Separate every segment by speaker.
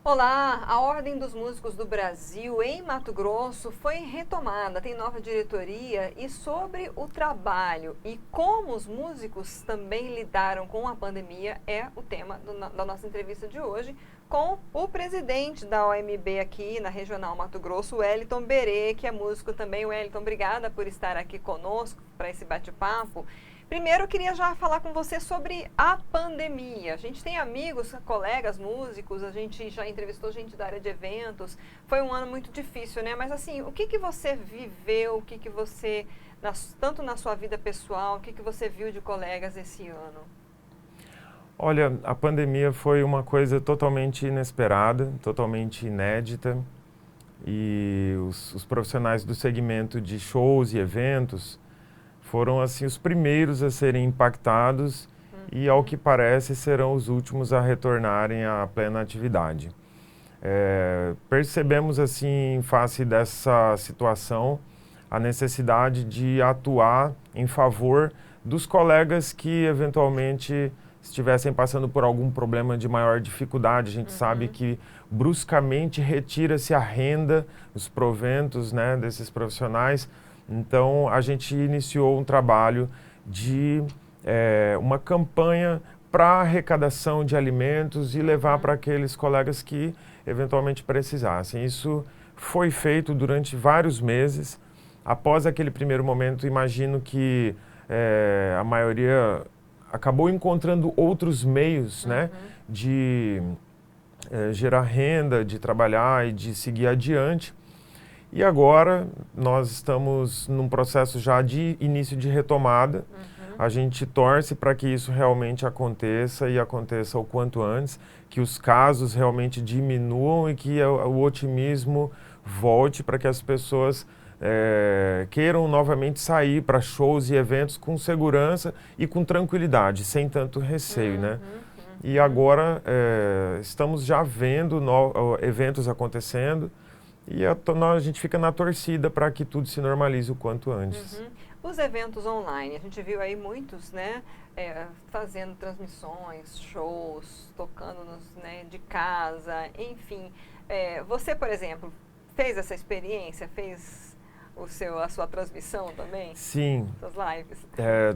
Speaker 1: Olá, a Ordem dos Músicos do Brasil em Mato Grosso foi retomada, tem nova diretoria e sobre o trabalho e como os músicos também lidaram com a pandemia é o tema da nossa entrevista de hoje com o presidente da OMB aqui na Regional Mato Grosso, Wellington Berê, que é músico também. Wellington, obrigada por estar aqui conosco para esse bate-papo. Primeiro, eu queria já falar com você sobre a pandemia. A gente tem amigos, colegas músicos, a gente já entrevistou gente da área de eventos. Foi um ano muito difícil, né? Mas assim, o que você viveu, o que você, tanto na sua vida pessoal, o que você viu de colegas esse ano?
Speaker 2: Olha, a pandemia foi uma coisa totalmente inesperada, totalmente inédita. E os profissionais do segmento de shows e eventos foram assim os primeiros a serem impactados e, ao que parece, serão os últimos a retornarem à plena atividade. Percebemos assim, em face dessa situação, a necessidade de atuar em favor dos colegas que eventualmente estivessem passando por algum problema de maior dificuldade. A gente sabe que bruscamente retira-se a renda, os proventos, né, desses profissionais. Então, a gente iniciou um trabalho de uma campanha para arrecadação de alimentos e levar para aqueles colegas que eventualmente precisassem. Isso foi feito durante vários meses. Após aquele primeiro momento, imagino que a maioria acabou encontrando outros meios, né, de gerar renda, de trabalhar e de seguir adiante. E agora nós estamos num processo já de início de retomada. A gente torce para que isso realmente aconteça e aconteça o quanto antes, que os casos realmente diminuam e que o otimismo volte para que as pessoas queiram novamente sair para shows e eventos com segurança e com tranquilidade, sem tanto receio, né? E agora estamos já vendo eventos acontecendo e a gente fica na torcida para que tudo se normalize o quanto antes.
Speaker 1: Os eventos online, a gente viu aí muitos, né, fazendo transmissões, shows, tocando né, de casa, enfim. Você, por exemplo, fez essa experiência, fez a sua transmissão também?
Speaker 2: Sim.
Speaker 1: Suas lives?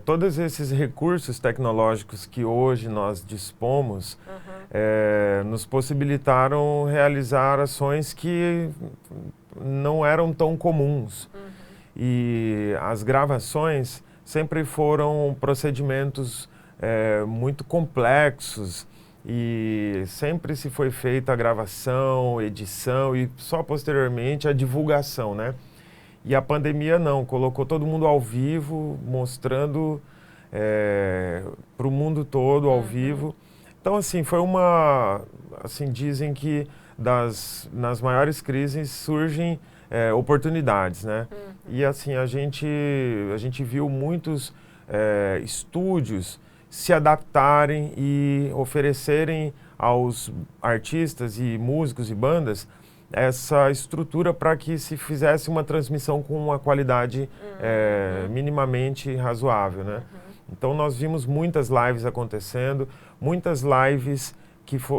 Speaker 2: Todos esses recursos tecnológicos que hoje nós dispomos nos possibilitaram realizar ações que não eram tão comuns. E as gravações sempre foram procedimentos muito complexos e sempre se foi feita a gravação, edição e só posteriormente a divulgação, né? E a pandemia não, colocou todo mundo ao vivo, mostrando para o mundo todo ao vivo. Então, assim, foi assim, dizem que nas maiores crises surgem oportunidades, né? E, assim, a gente viu muitos estúdios se adaptarem e oferecerem aos artistas e músicos e bandas essa estrutura para que se fizesse uma transmissão com uma qualidade minimamente razoável, né? Então nós vimos muitas lives acontecendo, muitas lives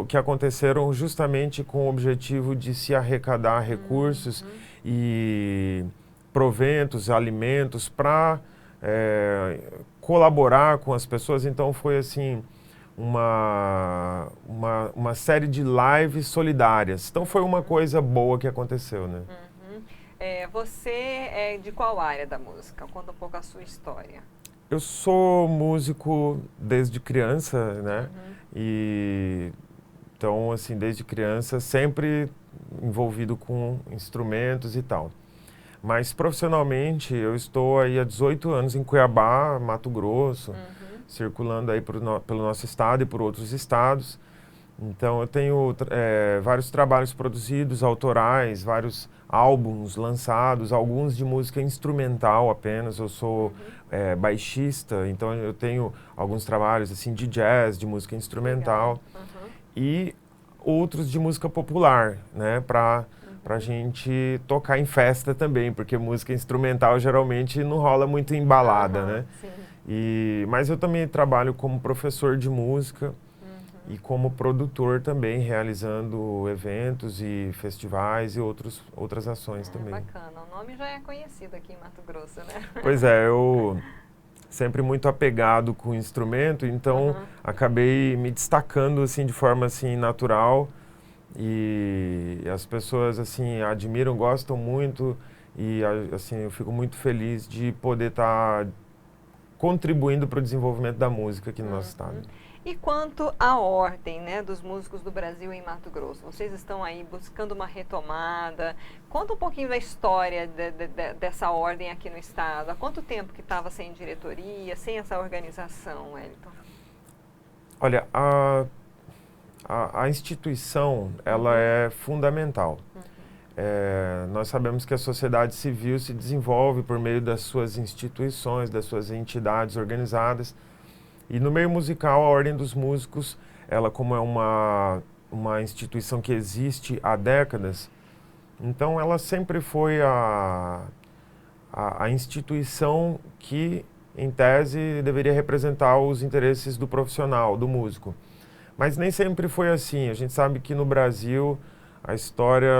Speaker 2: que aconteceram justamente com o objetivo de se arrecadar recursos e proventos, alimentos para colaborar com as pessoas. Então foi assim uma série de lives solidárias. Então foi uma coisa boa que aconteceu, né?
Speaker 1: Você é de qual área da música? Conta um pouco a sua história.
Speaker 2: Eu sou músico desde criança, né? E então, assim, desde criança, sempre envolvido com instrumentos e tal. Mas profissionalmente, eu estou aí há 18 anos em Cuiabá, Mato Grosso, circulando aí pelo nosso estado e por outros estados. Então, eu tenho vários trabalhos produzidos, autorais, vários álbuns lançados, alguns de música instrumental apenas. Eu sou baixista, então eu tenho alguns trabalhos assim de jazz, de música instrumental. E outros de música popular, né, para a gente tocar em festa também, porque música instrumental geralmente não rola muito em balada, né?
Speaker 1: Sim.
Speaker 2: Mas eu também trabalho como professor de música e como produtor também, realizando eventos e festivais e outras ações também.
Speaker 1: Bacana, o nome já é conhecido aqui em Mato Grosso, né?
Speaker 2: Pois é, eu sempre muito apegado com o instrumento, então acabei me destacando assim de forma assim natural, e as pessoas assim admiram, gostam muito, e assim eu fico muito feliz de poder estar contribuindo para o desenvolvimento da música aqui no nosso estado.
Speaker 1: E quanto à ordem, né, dos músicos do Brasil em Mato Grosso? Vocês estão aí buscando uma retomada. Conta um pouquinho da história dessa ordem aqui no estado. Há quanto tempo que estava sem diretoria, sem essa organização, Wellington?
Speaker 2: Olha, a instituição, ela é fundamental. Nós sabemos que a sociedade civil se desenvolve por meio das suas instituições, das suas entidades organizadas. E no meio musical, a Ordem dos Músicos, ela como é uma instituição que existe há décadas, então ela sempre foi a instituição que, em tese, deveria representar os interesses do profissional, do músico. Mas nem sempre foi assim. A gente sabe que no Brasil a história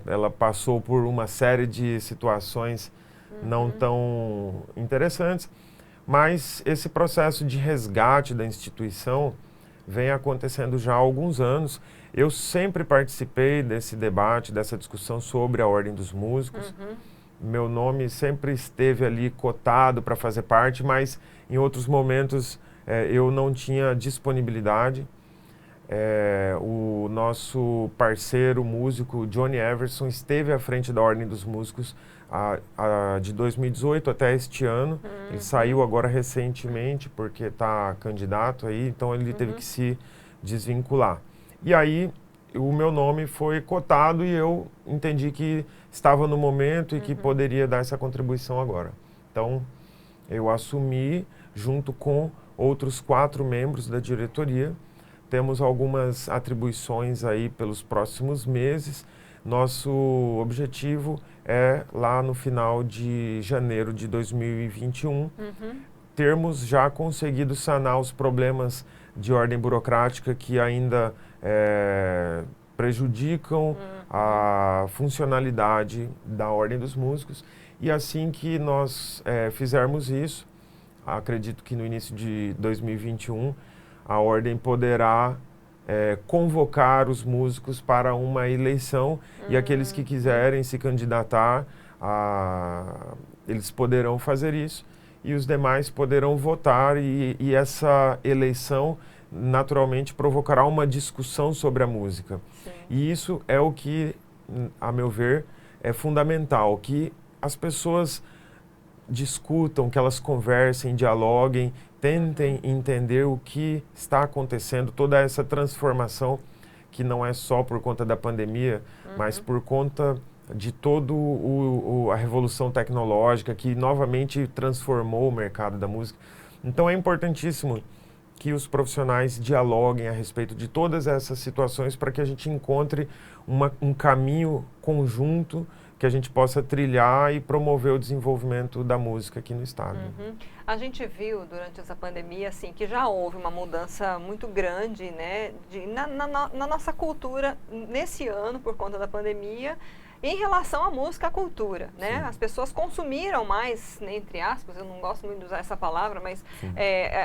Speaker 2: ela passou por uma série de situações não tão interessantes, mas esse processo de resgate da instituição vem acontecendo já há alguns anos. Eu sempre participei desse debate, dessa discussão sobre a Ordem dos Músicos. Meu nome sempre esteve ali cotado para fazer parte, mas em outros momentos eu não tinha disponibilidade. O nosso parceiro músico, Johnny Everson, esteve à frente da Ordem dos Músicos de 2018 até este ano. Ele saiu agora recentemente porque está candidato aí, então ele teve que se desvincular. E aí o meu nome foi cotado e eu entendi que estava no momento e que poderia dar essa contribuição agora. Então eu assumi junto com outros 4 membros da diretoria. Temos algumas atribuições aí pelos próximos meses. Nosso objetivo é, lá no final de janeiro de 2021, termos já conseguido sanar os problemas de ordem burocrática que ainda prejudicam a funcionalidade da Ordem dos Músicos. E assim que nós fizermos isso, acredito que no início de 2021, a Ordem poderá convocar os músicos para uma eleição e aqueles que quiserem se candidatar, eles poderão fazer isso e os demais poderão votar e essa eleição naturalmente provocará uma discussão sobre a música.
Speaker 1: Sim.
Speaker 2: E isso é o que, a meu ver, é fundamental, que as pessoas discutam, que elas conversem, dialoguem, tentem entender o que está acontecendo, toda essa transformação que não é só por conta da pandemia, mas por conta de toda a revolução tecnológica que novamente transformou o mercado da música. Então é importantíssimo que os profissionais dialoguem a respeito de todas essas situações para que a gente encontre um caminho conjunto que a gente possa trilhar e promover o desenvolvimento da música aqui no estado.
Speaker 1: A gente viu durante essa pandemia assim, que já houve uma mudança muito grande, né, na nossa cultura nesse ano, por conta da pandemia, em relação à música, à cultura, né? Sim. As pessoas consumiram mais, né, entre aspas, eu não gosto muito de usar essa palavra, mas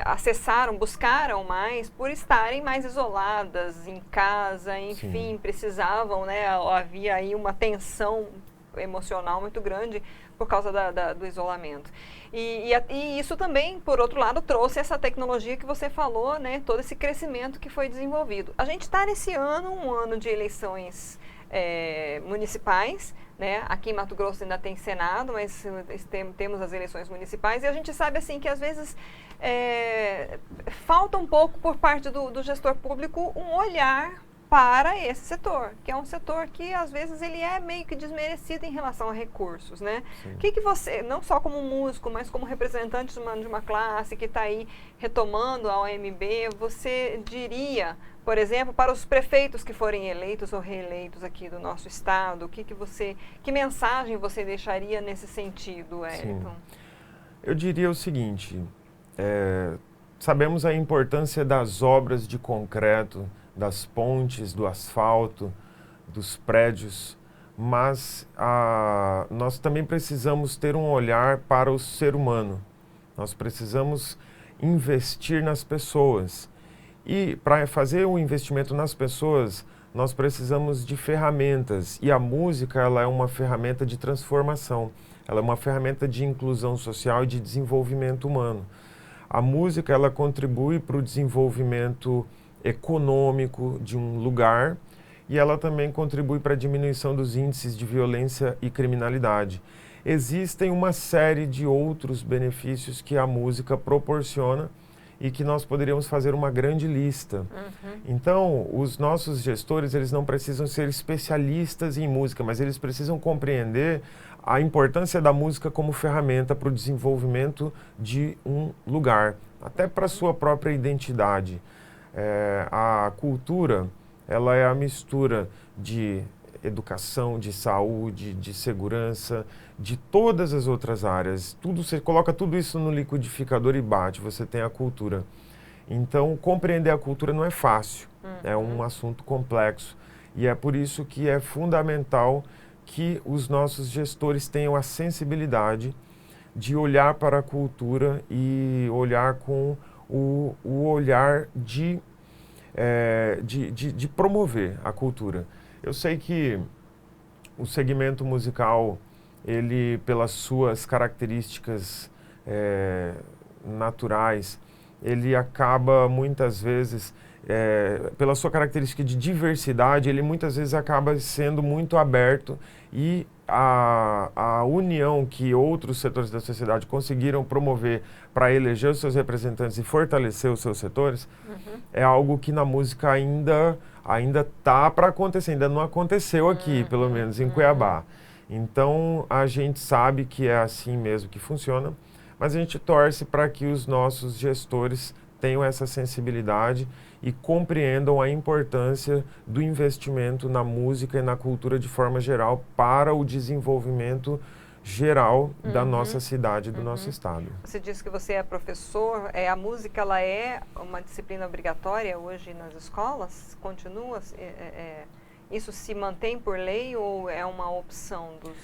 Speaker 1: acessaram, buscaram mais por estarem mais isoladas em casa, enfim, Sim. precisavam, né? Havia aí uma tensão emocional muito grande por causa do isolamento. E isso também, por outro lado, trouxe essa tecnologia que você falou, né? Todo esse crescimento que foi desenvolvido. A gente está nesse ano, um ano de eleições municipais, né? Aqui em Mato Grosso ainda tem Senado, mas temos as eleições municipais e a gente sabe assim que às vezes falta um pouco por parte do gestor público um olhar para esse setor, que é um setor que às vezes ele é meio que desmerecido em relação a recursos, né? O que você, não só como músico, mas como representante de uma classe que está aí retomando a OMB, você diria, por exemplo, para os prefeitos que forem eleitos ou reeleitos aqui do nosso estado, que mensagem você deixaria nesse sentido, Wellington?
Speaker 2: Eu diria o seguinte, sabemos a importância das obras de concreto, das pontes, do asfalto, dos prédios, mas nós também precisamos ter um olhar para o ser humano. Nós precisamos investir nas pessoas. E para fazer o investimento nas pessoas, nós precisamos de ferramentas. E a música, ela é uma ferramenta de transformação. Ela é uma ferramenta de inclusão social e de desenvolvimento humano. A música, ela contribui para o desenvolvimento econômico de um lugar e ela também contribui para a diminuição dos índices de violência e criminalidade. Existem uma série de outros benefícios que a música proporciona e que nós poderíamos fazer uma grande lista. Então, os nossos gestores, eles não precisam ser especialistas em música, mas eles precisam compreender a importância da música como ferramenta para o desenvolvimento de um lugar, até para a sua própria identidade. A cultura, ela é a mistura de educação, de saúde, de segurança, de todas as outras áreas. Você coloca tudo isso no liquidificador e bate, você tem a cultura. Então, compreender a cultura não é fácil, é um assunto complexo. E é por isso que é fundamental que os nossos gestores tenham a sensibilidade de olhar para a cultura e olhar com o olhar de promover a cultura. Eu sei que o segmento musical, ele, pelas suas características naturais, ele acaba muitas vezes, pela sua característica de diversidade, ele muitas vezes acaba sendo muito aberto e a união que outros setores da sociedade conseguiram promover para eleger os seus representantes e fortalecer os seus setores, é algo que na música ainda está para acontecer, ainda não aconteceu aqui, pelo menos em Cuiabá. Então, a gente sabe que é assim mesmo que funciona, mas a gente torce para que os nossos gestores tenham essa sensibilidade e compreendam a importância do investimento na música e na cultura de forma geral para o desenvolvimento geral da nossa cidade e do nosso estado.
Speaker 1: Você disse que você é professor, a música ela é uma disciplina obrigatória hoje nas escolas? Continua? Isso se mantém por lei ou é uma opção dos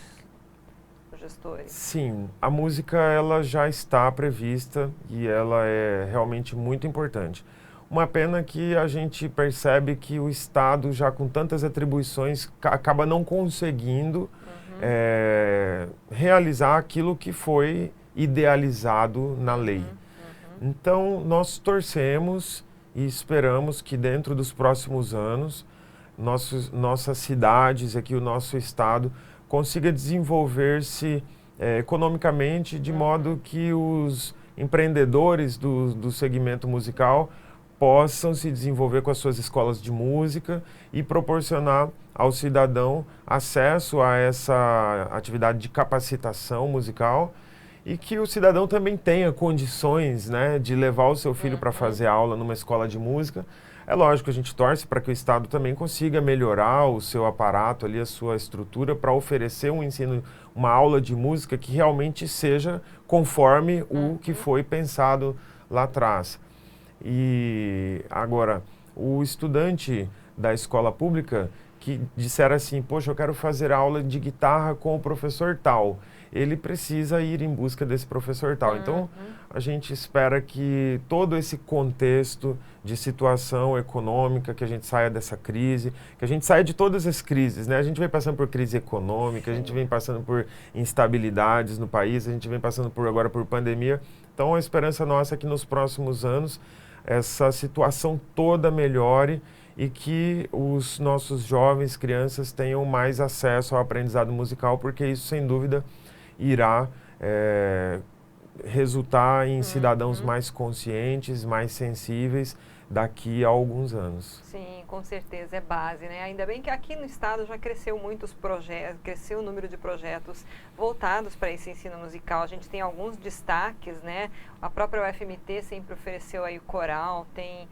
Speaker 1: gestores?
Speaker 2: Sim, a música ela já está prevista e ela é realmente muito importante. Uma pena que a gente percebe que o Estado, já com tantas atribuições, acaba não conseguindo realizar aquilo que foi idealizado na lei. Então, nós torcemos e esperamos que dentro dos próximos anos, nossas cidades, aqui o nosso Estado, consiga desenvolver-se economicamente de modo que os empreendedores do segmento musical possam se desenvolver com as suas escolas de música e proporcionar ao cidadão acesso a essa atividade de capacitação musical e que o cidadão também tenha condições, né, de levar o seu filho para fazer aula numa escola de música. É lógico, a gente torce para que o Estado também consiga melhorar o seu aparato ali, a sua estrutura, para oferecer um ensino, uma aula de música que realmente seja conforme o que foi pensado lá atrás. E agora, o estudante da escola pública que disser assim, poxa, eu quero fazer aula de guitarra com o professor tal, ele precisa ir em busca desse professor tal. Então, a gente espera que todo esse contexto de situação econômica, que a gente saia dessa crise, que a gente saia de todas as crises, né? A gente vem passando por crise econômica, a gente vem passando por instabilidades no país, a gente vem passando agora por pandemia. Então, a esperança nossa é que nos próximos anos essa situação toda melhore e que os nossos jovens, crianças, tenham mais acesso ao aprendizado musical, porque isso, sem dúvida, irá resultar em cidadãos mais conscientes, mais sensíveis daqui a alguns anos.
Speaker 1: Sim, com certeza, é base, né? Ainda bem que aqui no estado já cresceu muitos projetos, cresceu o número de projetos voltados para esse ensino musical. A gente tem alguns destaques, né? A própria UFMT sempre ofereceu aí o coral, tem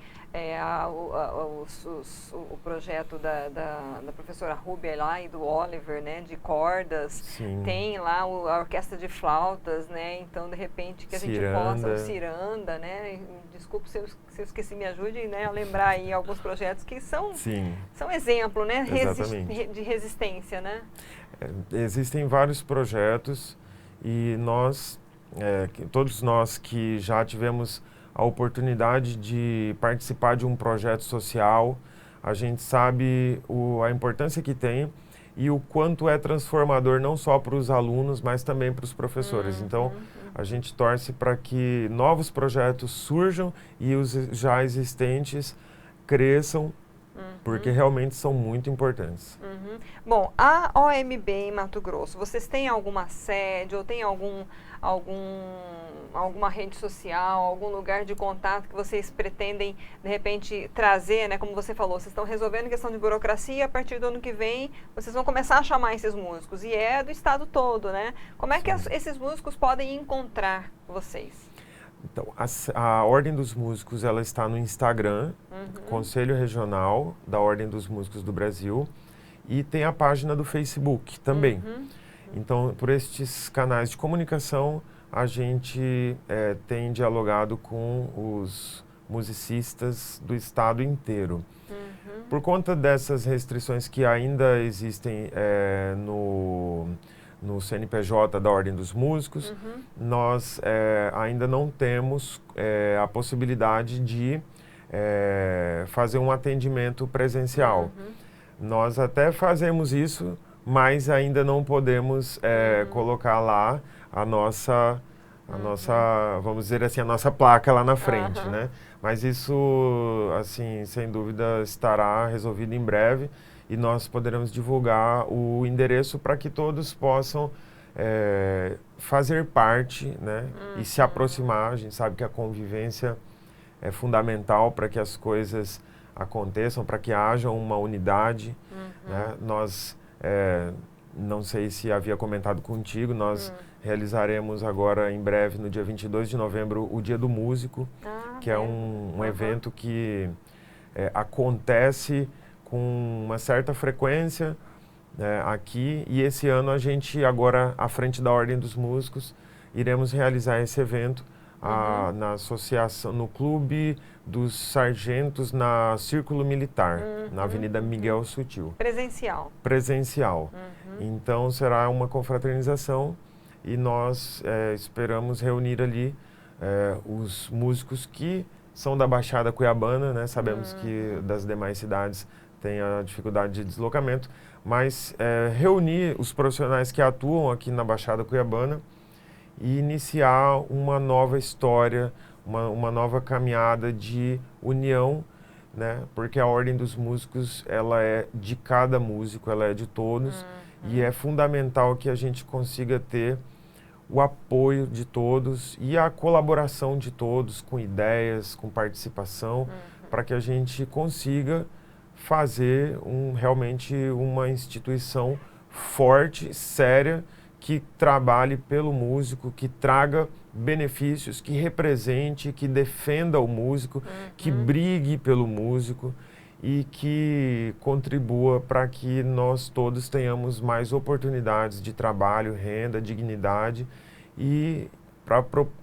Speaker 1: o projeto da professora Rúbia lá e do Oliver, né? De cordas.
Speaker 2: Sim.
Speaker 1: Tem lá a orquestra de flautas, né? Então, de repente, que a gente possa, o ciranda, né? De desculpe se eu esqueci, me ajude, né, a lembrar aí alguns projetos que são exemplo, né, de resistência, né?
Speaker 2: Existem vários projetos e todos nós que já tivemos a oportunidade de participar de um projeto social, a gente sabe a importância que tem e o quanto é transformador não só para os alunos, mas também para os professores. Então, a gente torce para que novos projetos surjam e os já existentes cresçam, porque realmente são muito importantes.
Speaker 1: Bom, a OMB em Mato Grosso, vocês têm alguma sede ou tem alguma rede social, algum lugar de contato que vocês pretendem, de repente, trazer, né? Como você falou, vocês estão resolvendo questão de burocracia e a partir do ano que vem vocês vão começar a chamar esses músicos. E é do estado todo, né? Como é que esses músicos podem encontrar vocês?
Speaker 2: Então, a Ordem dos Músicos, ela está no Instagram, Conselho Regional da Ordem dos Músicos do Brasil, e tem a página do Facebook também. Então, por estes canais de comunicação, a gente tem dialogado com os musicistas do estado inteiro. Por conta dessas restrições que ainda existem no CNPJ da Ordem dos Músicos, nós ainda não temos a possibilidade de fazer um atendimento presencial. Nós até fazemos isso, mas ainda não podemos colocar lá a nossa, vamos dizer assim, a nossa placa lá na frente, né? Mas isso, assim, sem dúvida estará resolvido em breve. E nós poderemos divulgar o endereço para que todos possam fazer parte, né, e se aproximar. A gente sabe que a convivência é fundamental para que as coisas aconteçam, para que haja uma unidade. Né? Nós, não sei se havia comentado contigo, nós realizaremos agora em breve, no dia 22 de novembro, o Dia do Músico, que é um evento que acontece com uma certa frequência aqui, e esse ano a gente agora, à frente da Ordem dos Músicos, iremos realizar esse evento na associação, no Clube dos Sargentos, na Círculo Militar, na Avenida Miguel Sutil.
Speaker 1: Presencial.
Speaker 2: Presencial. Então será uma confraternização e nós esperamos reunir ali os músicos que são da Baixada Cuiabana, né? Sabemos que das demais cidades tem a dificuldade de deslocamento, mas reunir os profissionais que atuam aqui na Baixada Cuiabana e iniciar uma nova história, uma nova caminhada de união, né? Porque a Ordem dos Músicos, ela é de cada músico, ela é de todos, e é fundamental que a gente consiga ter o apoio de todos e a colaboração de todos, com ideias, com participação, para que a gente consiga fazer realmente uma instituição forte, séria, que trabalhe pelo músico, que traga benefícios, que represente, que defenda o músico, que brigue pelo músico e que contribua para que nós todos tenhamos mais oportunidades de trabalho, renda, dignidade e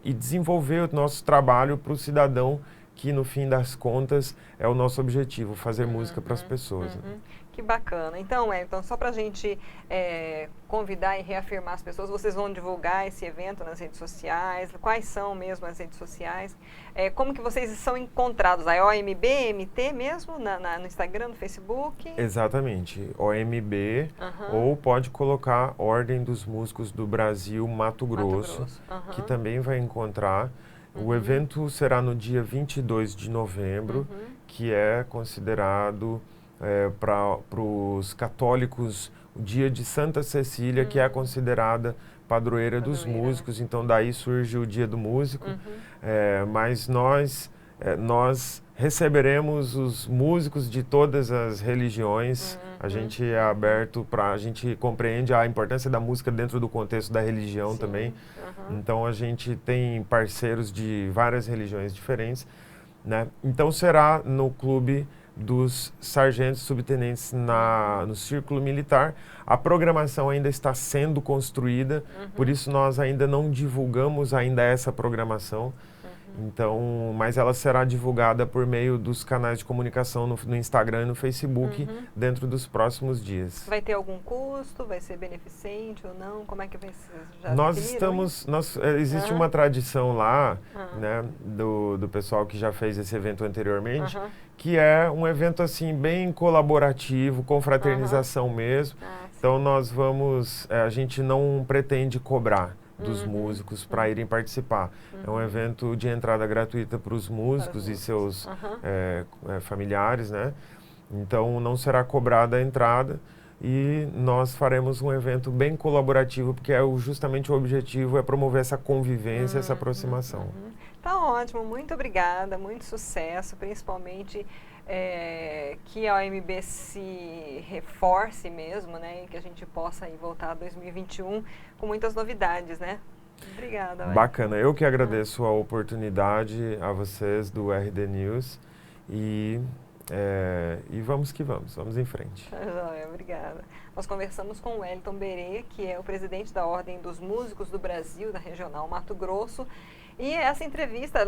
Speaker 2: desenvolver o nosso trabalho para o cidadão, que no fim das contas é o nosso objetivo, fazer música para as pessoas. Né?
Speaker 1: Que bacana. Então, Wellington, só para a gente convidar e reafirmar as pessoas, vocês vão divulgar esse evento nas redes sociais? Quais são mesmo as redes sociais? Como que vocês são encontrados? A OMB, MT mesmo? No Instagram, no Facebook?
Speaker 2: Exatamente. OMB, ou pode colocar Ordem dos Músicos do Brasil, Mato Grosso. Que também vai encontrar. O evento será no dia 22 de novembro, que é considerado para os católicos o dia de Santa Cecília, que é considerada padroeira dos músicos, então daí surge o Dia do Músico. Mas nós receberemos os músicos de todas as religiões. A gente é aberto a gente compreende a importância da música dentro do contexto da religião também. Então a gente tem parceiros de várias religiões diferentes, né? Então será no Clube dos Sargentos Subtenentes no Círculo Militar. A programação ainda está sendo construída, por isso nós ainda não divulgamos ainda essa programação. Então, mas ela será divulgada por meio dos canais de comunicação no Instagram e no Facebook dentro dos próximos dias.
Speaker 1: Vai ter algum custo? Vai ser beneficente ou não? Como é que vai ser? Já
Speaker 2: Nós
Speaker 1: definiram
Speaker 2: estamos, existe uma tradição lá, né, do pessoal que já fez esse evento anteriormente, que é um evento assim bem colaborativo, com fraternização mesmo. Então nós vamos, a gente não pretende cobrar dos músicos para irem participar. É um evento de entrada gratuita para os músicos e seus familiares, né? Então não será cobrada a entrada e nós faremos um evento bem colaborativo, porque justamente o objetivo é promover essa convivência, essa aproximação.
Speaker 1: Tá ótimo, muito obrigada, muito sucesso, principalmente que a OMB se reforce mesmo, né, e que a gente possa aí voltar a 2021 com muitas novidades, né? Obrigada.
Speaker 2: Bacana, eu que agradeço a oportunidade a vocês do RD News e vamos que vamos em frente.
Speaker 1: Obrigada. Nós conversamos com o Wellington Berê, que é o presidente da Ordem dos Músicos do Brasil, da Regional Mato Grosso. E essa entrevista,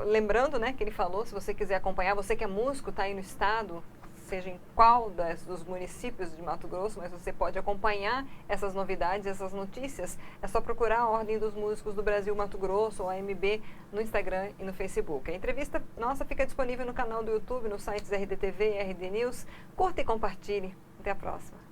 Speaker 1: lembrando, né, que ele falou, se você quiser acompanhar, você que é músico, está aí no estado, seja em qual dos municípios de Mato Grosso, mas você pode acompanhar essas novidades, essas notícias, é só procurar a Ordem dos Músicos do Brasil Mato Grosso, ou AMB, no Instagram e no Facebook. A entrevista nossa fica disponível no canal do YouTube, nos sites RDTV e RD News. Curta e compartilhe. Até a próxima.